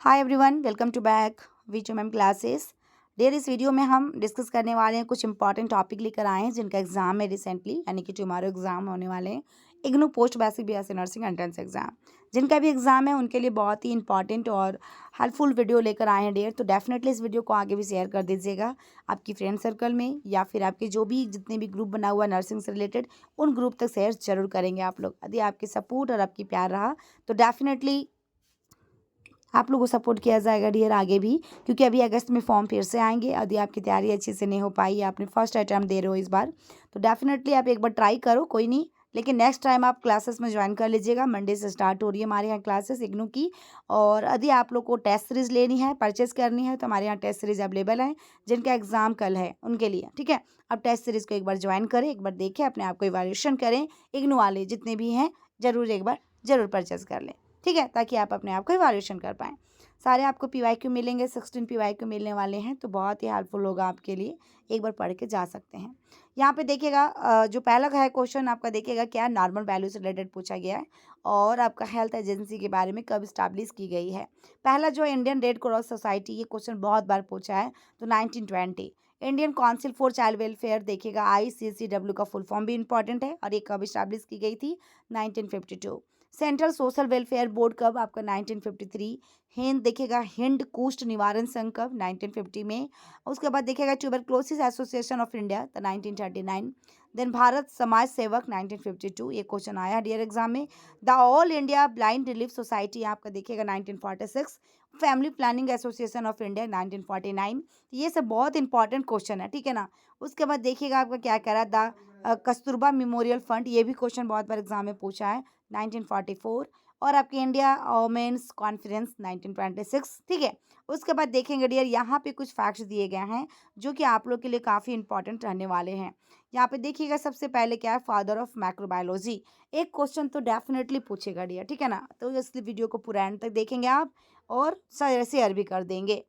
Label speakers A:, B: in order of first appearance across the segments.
A: Hi everyone, welcome to back वीचू ma'am classes. There इस वीडियो में हम डिस्कस करने वाले हैं, कुछ इंपॉर्टेंट टॉपिक लेकर आए हैं जिनका एग्जाम है रिसेंटली, यानी कि टुमारो एग्जाम होने वाले हैं। IGNOU post basic BSc nursing entrance exam जिनका भी एग्जाम है उनके लिए बहुत ही इंपॉर्टेंट और हेल्पफुल वीडियो लेकर आए हैं डेयर। तो डेफिनेटली इस वीडियो को आगे भी शेयर कर दीजिएगा आपकी फ्रेंड सर्कल में, या फिर आपके जो भी जितने भी ग्रुप बना हुआ है नर्सिंग से रिलेटेड, उन ग्रुप तक शेयर जरूर करेंगे आप लोग। यदि आपकी सपोर्ट और आपकी प्यार रहा तो डेफिनेटली आप लोगों को सपोर्ट किया जाएगा डियर आगे भी, क्योंकि अभी अगस्त में फॉर्म फिर से आएंगे। यदि आपकी तैयारी अच्छे से नहीं हो पाई, आपने फर्स्ट अटैम्प्ट दे रहे हो इस बार, तो डेफिनेटली आप एक बार ट्राई करो, कोई नहीं, लेकिन नेक्स्ट टाइम आप क्लासेस में ज्वाइन कर लीजिएगा। मंडे से स्टार्ट हो रही है हमारे यहाँ क्लासेस इग्नू की। और यदि आप लोग को टेस्ट सीरीज लेनी है, परचेस करनी है, तो हमारे यहाँ टेस्ट सीरीज अवेलेबल है जिनका एग्जाम कल है उनके लिए, ठीक है। अब टेस्ट सीरीज को एक बार ज्वाइन करें, एक बार देखें, अपने आप को इवैल्यूएशन करें। इग्नू वाले जितने भी हैं जरूर एक बार जरूर परचेस कर लें, ठीक है, ताकि आप अपने आप को इवैल्यूएशन कर पाएँ। सारे आपको पीवाईक्यू मिलेंगे, 16 पीवाईक्यू मिलने वाले हैं, तो बहुत ही हेल्पफुल होगा आपके लिए। एक बार पढ़ के जा सकते हैं। यहाँ पे देखिएगा जो पहला है क्वेश्चन आपका, देखिएगा क्या नॉर्मल वैल्यू से रिलेटेड पूछा गया है और आपका हेल्थ एजेंसी के बारे में कब स्टैब्लिश की गई है। पहला जो इंडियन रेड क्रॉस सोसाइटी, ये क्वेश्चन बहुत बार पूछा है, तो 1920। Indian council for child welfare, देखिएगा ICCW का फुल फॉर्म भी इंपॉर्टेंट है, और ये कब स्टैब्लिश की गई थी, 1952। सेंट्रल सोशल वेलफेयर बोर्ड कब, आपका 1953। हिंद, देखिएगा हिंद कुष्ठ निवारण संघ कब, 1950 में। उसके बाद देखिएगा ट्यूबरक्लोसिस एसोसिएशन ऑफ इंडिया, तो 1939। देन भारत समाज सेवक, 1952, ये क्वेश्चन आया डियर एग्जाम में। The all India blind relief society, आपका देखिएगा 1946। Family planning association of India, 1949। ये सब बहुत इंपॉर्टेंट क्वेश्चन है, ठीक है ना। उसके बाद देखिएगा आपका क्या कह रहा है, द कस्तूरबा मेमोरियल फंड, ये भी क्वेश्चन बहुत बार एग्जाम में पूछा है, 1944। और आपकी इंडिया वोमेन्स कॉन्फ्रेंस, 1926, ठीक है। उसके बाद देखेंगे डियर, यहाँ पे कुछ फैक्ट्स दिए गए हैं जो कि आप लोग के लिए काफ़ी इंपॉर्टेंट रहने वाले हैं। यहाँ पे देखिएगा सबसे पहले क्या है, फादर ऑफ माइक्रोबायोलॉजी। एक क्वेश्चन तो डेफिनेटली पूछेगा डियर, ठीक है ना, तो इसलिए वीडियो को पूरा एंड तक देखेंगे आप और शेयर भी कर देंगे।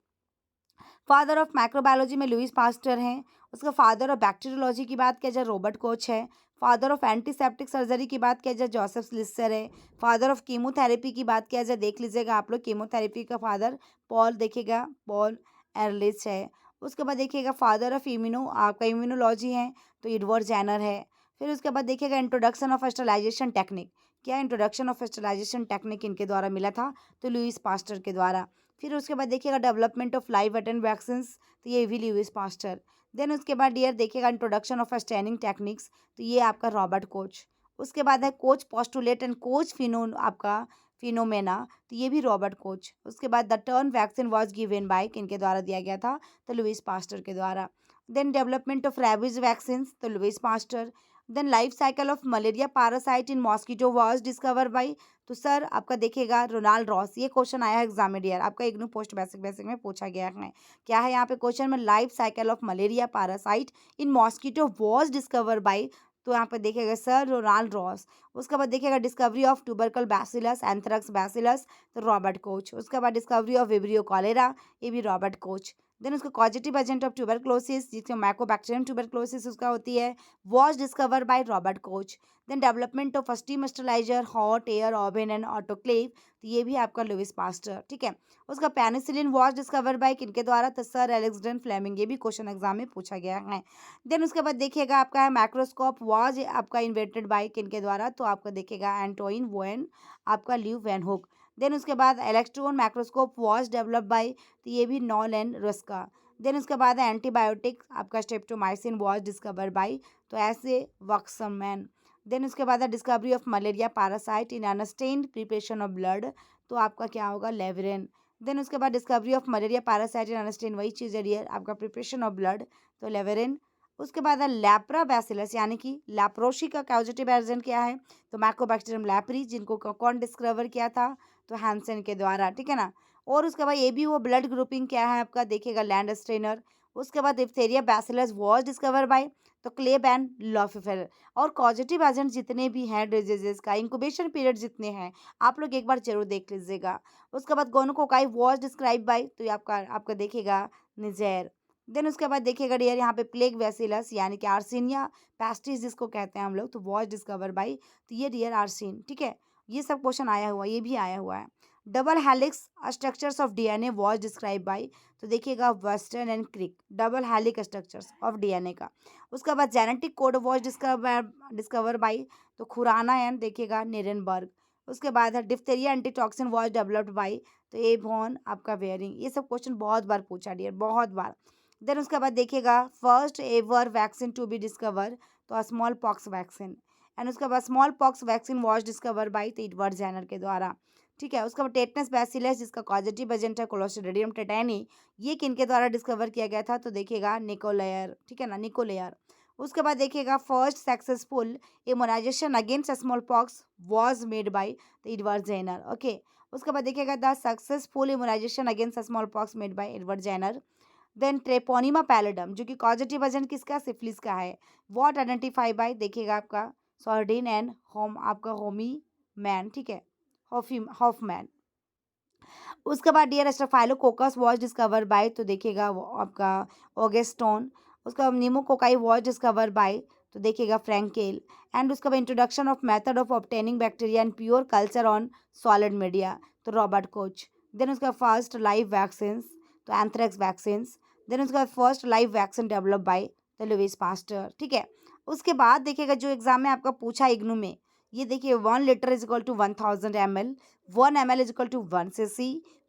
A: फादर ऑफ माइक्रोबायोलॉजी में लुइस पास्टर हैं। उसका फादर ऑफ बैक्टीरियोलॉजी की बात किया जाए, रॉबर्ट कोच है। फादर ऑफ एंटीसेप्टिक सर्जरी की बात किया जाए, जोसेफ स्लिस्टर है। फादर ऑफ कीमोथेरेपी की बात किया जाए, देख लीजिएगा आप लोग, कीमोथेरेपी का फादर पॉल, देखिएगा पॉल एरलिच है। उसके बाद देखिएगा फादर ऑफ आपका इम्यूनोलॉजी है, तो एडवर्ड जैनर है। फिर उसके बाद देखिएगा इंट्रोडक्शन ऑफ फर्टिलाइजेशन टेक्निक, क्या इंट्रोडक्शन ऑफ फर्टिलाइजेशन टेक्निक इनके द्वारा मिला था, तो लुइस पास्टर के द्वारा। फिर उसके बाद देखिएगा development of live attend vaccines, तो ये भी लुइस पास्टर। देन उसके बाद डियर देखिएगा इंट्रोडक्शन ऑफ स्टैनिंग टेक्निक्स, तो ये आपका रॉबर्ट कोच। उसके बाद है कोच पोस्टुलेट एंड कोच आपका फिनोमेना, तो ये भी रॉबर्ट कोच। उसके बाद the turn vaccine was given by, किनके द्वारा दिया गया था, तो लुइस पास्टर के द्वारा। Then development of rabies vaccine, तो Louis Pasteur. Then life cycle of malaria parasite in mosquito was discover by, तो सर आपका देखिएगा रोनाल्ड रॉस। ये क्वेश्चन आया है एग्जाम में डियर, आपका इग्नू पोस्ट बेसिक बेसिक में पूछा गया है। क्या है यहाँ पे क्वेश्चन में, life cycle of malaria parasite in mosquito was discover by, तो यहाँ पे देखिएगा सर रोनाल्ड रॉस। उसके बाद देखिएगा discovery of tubercle bacillus anthrax bacillus, तो रॉबर्ट कोच। उसके बाद डिस्कवरी ऑफ विब्रियो कॉलेरा, ये भी रॉबर्ट कोच। देन उसका कॉजेटिव एजेंट ऑफ ट्यूबरक्लोसिस, जिसमें माइकोबैक्टीरियम ट्यूबरक्लोसिस उसका होती है, was discover by Robert Koch. Then development of steam sterilizer, hot air oven and autoclave, तो ये भी आपका लुइस पास्टर, ठीक है। उसका पेनिसिलिन वॉज डिस्कवर बाय किनके द्वारा, तो सर एलेक्जेंडर फ्लेमिंग, ये भी क्वेश्चन एग्जाम में पूछा गया है। देन उसके बाद देखिएगा आपका है माइक्रोस्कोप वॉज आपका इन्वेंटेड बाय किनके द्वारा, तो आपका देखिएगा एंटोइन वोएन, आपका ल्यू वैन हुक। देन उसके बाद electron microscope was develop by, तो ये भी नॉलन रस्का। देन उसके बाद है एंटीबायोटिक, आपका स्ट्रेप्टोमाइसिन वॉज डिस्कवर बाय, तो ऐसे वक्समैन। देन उसके बाद है discovery of malaria parasite in unstained preparation of blood, तो आपका क्या होगा, लेवरेन। देन उसके बाद discovery of malaria parasite in unstained, वही चीज़ है डियर, आपका प्रिपरेशन ऑफ ब्लड, तो लेवरेन। उसके बाद है लैप्रा बैसिलस, यानी कि लैप्रोसी का कॉजेटिव एजेंट क्या है, तो माइकोबैक्टीरियम लैप्री, जिनको कौन डिस्कवर किया था, तो हैंसन के द्वारा, ठीक है ना। और उसके बाद ये भी वो ब्लड ग्रुपिंग क्या है आपका, देखिएगा लैंड स्ट्रेनर। उसके बाद diphtheria bacillus was discover by, तो क्लेब एंड लॉफिफेर। और कॉजेटिव एजेंट जितने भी हैं डिजीजेस का इंक्यूबेशन पीरियड जितने हैं, आप लोग एक बार जरूर देख लीजिएगा। उसके बाद गोनोकोकाई वॉज डिस्क्राइब बाय, तो ये आपका आपका देखिएगा निजेर। देन उसके बाद देखिएगा डियर यहाँ पे प्लेग वेसिलस, यानी कि आर्सिनिया पेस्टिस जिसको कहते हैं हम लोग, तो वॉज डिस्कवर बाय, तो ये डियर आर्सिन, ठीक है। ये सब क्वेश्चन आया हुआ, ये भी आया हुआ है। Double helix structures of DNA was describe by, तो देखिएगा Watson and Crick, double helix structures of DNA का। उसके बाद genetic code was discover by, तो खुराना एंड देखिएगा निरेनबर्ग। उसके बाद है diphtheria antitoxin was developed by, तो ए वॉन आपका वेयरिंग। ये सब क्वेश्चन बहुत बार पूछा डियर, बहुत बार। देन उसके बाद देखिएगा first ever vaccine to be discover, तो स्मॉल पॉक्स वैक्सीन। एंड उसके बाद small pox vaccine was discover by, तो एडवर्ड जेनर के द्वारा। ठीक है, उसके बाद टेटनस बैसिलस जिसका कॉजेटिव एजेंट है क्लोस्ट्रिडियम टेटानी, ये किनके द्वारा डिस्कवर किया गया था, तो देखिएगा निकोलेयर। ठीक है ना, निकोलेयर। उसके बाद देखिएगा first successful immunization against small pox was made by the Edward Jenner. Okay, उसके बाद देखिएगा the successful immunization against small pox made by Edward Jenner. Then treponema pallidum जो कि कॉजेटिव एजेंट किसका, सिफिलिस का है। व्हाट आइडेंटिफाई बाय, देखिएगा आपका सॉर्डिन एंड होम आपका होमी मैन। ठीक है, हॉफमैन। उसके बाद dear staphylococcus was discover by, तो देखिएगा वो आपका ऑगेस्टोन। उसके बाद निमोकोकाई वॉज डिस्कवर बाय, तो देखिएगा फ्रैंकेल। एंड उसके बाद introduction of method of obtaining bacteria and pure culture on solid media, तो रॉबर्ट कोच। देन उसका फर्स्ट लाइव वैक्सीन्स, तो एंथ्रेक्स वैक्सीन्स। देन उसके बाद first live vaccine develop by the Louis Pasteur. ठीक है, उसके बाद देखिएगा जो एग्जाम में आपका पूछा इग्नू में, ये देखिए 1 litre is equal to 1000 ml, 1 ml is equal to 1 cc,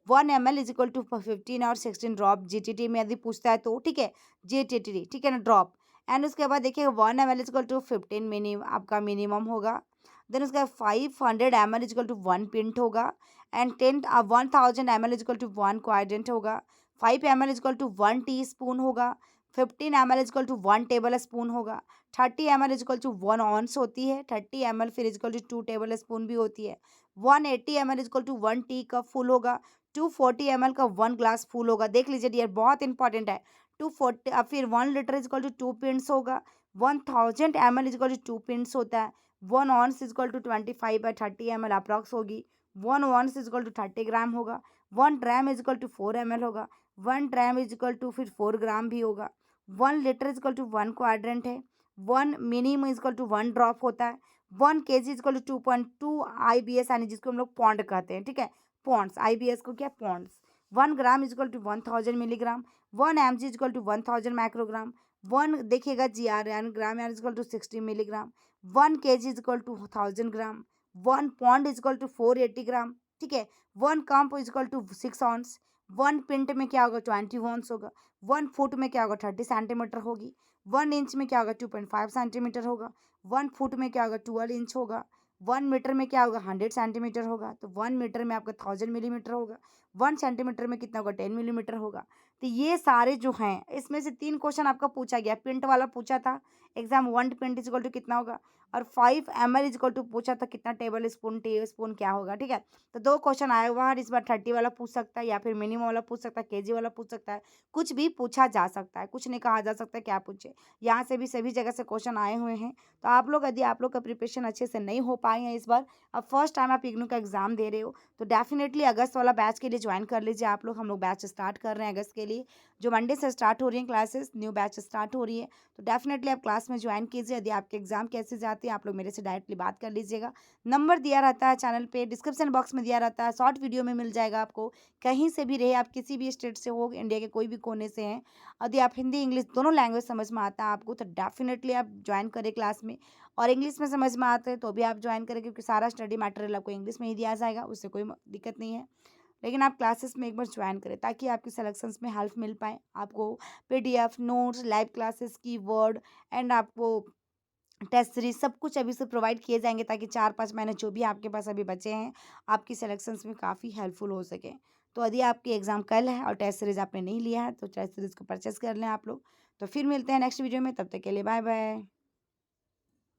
A: 1 ml is equal to 15 और 16 ड्रॉप जीटीटी में यदि पूछता है तो। ठीक है, जीटीटी, ठीक है ना, ड्रॉप। एंड उसके बाद देखिए 1 ml is equal to 15 minimum आपका मिनिमम होगा। देन उसका 500 ml is equal to 1 pint होगा। And 1000 ml is equal to 1 quadrant होगा। 5 ml is equal to 1 teaspoon होगा। 15 ml is equal to 1 tablespoon होगा। 30 ml is equal to 1 ounce होती है। 30 ml फिर is equal to 2 tablespoon भी होती है। 180 ml is equal to 1 tea cup full होगा। 240 ml का 1 ग्लास फुल होगा। देख लीजिए डियर, बहुत इंपॉर्टेंट है। 240 अब फिर 1 litre is equal to 2 pints होगा। 1000 ml is equal to 2 pints होता है। 1 ounce is equal to 25/30 ml approx होगी। 1 ounce is equal to 30 gram होगा। 1 dram is equal to 4 ml होगा। 1 ड्राम इज इक्वल टू फिर 4 ग्राम भी होगा। 1 litre is equal to 1 quadrant है। 1 minimum is equal to 1 drop होता है। 1 kg is equal to 2.2 IBS, यानी जिसको हम लोग पॉन्ड कहते हैं। ठीक है, पॉन्ड्स, IBS को क्या, pounds. 1 gram is equal to 1000 milligram. 1 mg is equal to 1000 microgram. 1 देखिएगा GR यानी ग्राम यानी is equal to 60 milligram. 1 kg is equal to 1000 gram. 1 pound is equal to 480 gram. ठीक है, 1 cup is equal to 6 ounce. 1 pint में क्या होगा, 20 ऑन्स होगा। 1 foot में क्या होगा, 30 सेंटीमीटर होगी। 1 इंच में क्या होगा, 2.5 सेंटीमीटर होगा। 1 फुट में क्या होगा, 12 इंच होगा। 1 मीटर में क्या होगा, 100 सेंटीमीटर होगा। तो 1 मीटर में आपका 1000 मिलीमीटर होगा। 1 सेंटीमीटर में कितना होगा, 10 मिलीमीटर होगा। तो ये सारे जो हैं इसमें से 3 क्वेश्चन आपका पूछा गया। पिंट वाला पूछा था exam, 1 pint is equal to कितना होगा, और 5 ml इज इक्वल टू पूछा था कितना टेबल स्पून क्या होगा। ठीक है, तो 2 क्वेश्चन आए हुआ है। इस बार 30 वाला पूछ सकता है, या फिर मिनिमम वाला पूछ सकता है, केजी वाला पूछ सकता है। कुछ भी पूछा जा सकता है, कुछ नहीं कहा जा सकता क्या पूछे। यहाँ से भी सभी जगह से क्वेश्चन आए हुए हैं। तो आप लोग यदि आप लोग का प्रिपरेशन अच्छे से नहीं हो पाए हैं इस बार, अब फर्स्ट टाइम आप इग्नू का एग्जाम दे रहे हो, तो डेफिनेटली अगस्त वाला बैच के लिए ज्वाइन कर लीजिए आप लोग। हम लोग बैच स्टार्ट कर रहे हैं अगस्त के लिए, जो मंडे से स्टार्ट हो रही है क्लासेस, न्यू बैच स्टार्ट हो रही है। तो डेफिनेटली आप क्लास में ज्वाइन कीजिए। यदि आपके एग्जाम कैसे जाते हैं आप लोग मेरे से डायरेक्टली बात कर लीजिएगा। नंबर दिया रहता है चैनल पे, डिस्क्रिप्शन बॉक्स में दिया रहता है, शॉर्ट वीडियो में मिल जाएगा आपको। कहीं से भी रहे आप, किसी भी स्टेट से हो, इंडिया के कोई भी कोने से हैं, यदि आप हिंदी इंग्लिश दोनों लैंग्वेज समझ में आता है आपको, तो डेफिनेटली आप ज्वाइन करें क्लास में। और इंग्लिश में समझ में आते हैं तो भी आप ज्वाइन करें, क्योंकि सारा स्टडी मटेरियल आपको इंग्लिश में ही दिया जाएगा, उससे कोई दिक्कत नहीं है। लेकिन आप क्लासेस में एक बार ज्वाइन करें ताकि आपकी सिलेक्शंस में हेल्प मिल पाए आपको। PDF नोट्स, लाइव क्लासेस की वर्ड एंड आपको टेस्ट सीरीज सब कुछ अभी से प्रोवाइड किए जाएंगे, ताकि 4-5 महीने जो भी आपके पास अभी बचे हैं आपकी सिलेक्शंस में काफ़ी हेल्पफुल हो सके। तो यदि आपकी एग्ज़ाम कल है और टेस्ट सीरीज आपने नहीं लिया है तो टेस्ट सीरीज को परचेस कर लें आप लोग। तो फिर मिलते हैं नेक्स्ट वीडियो में, तब तक के लिए बाय बाय।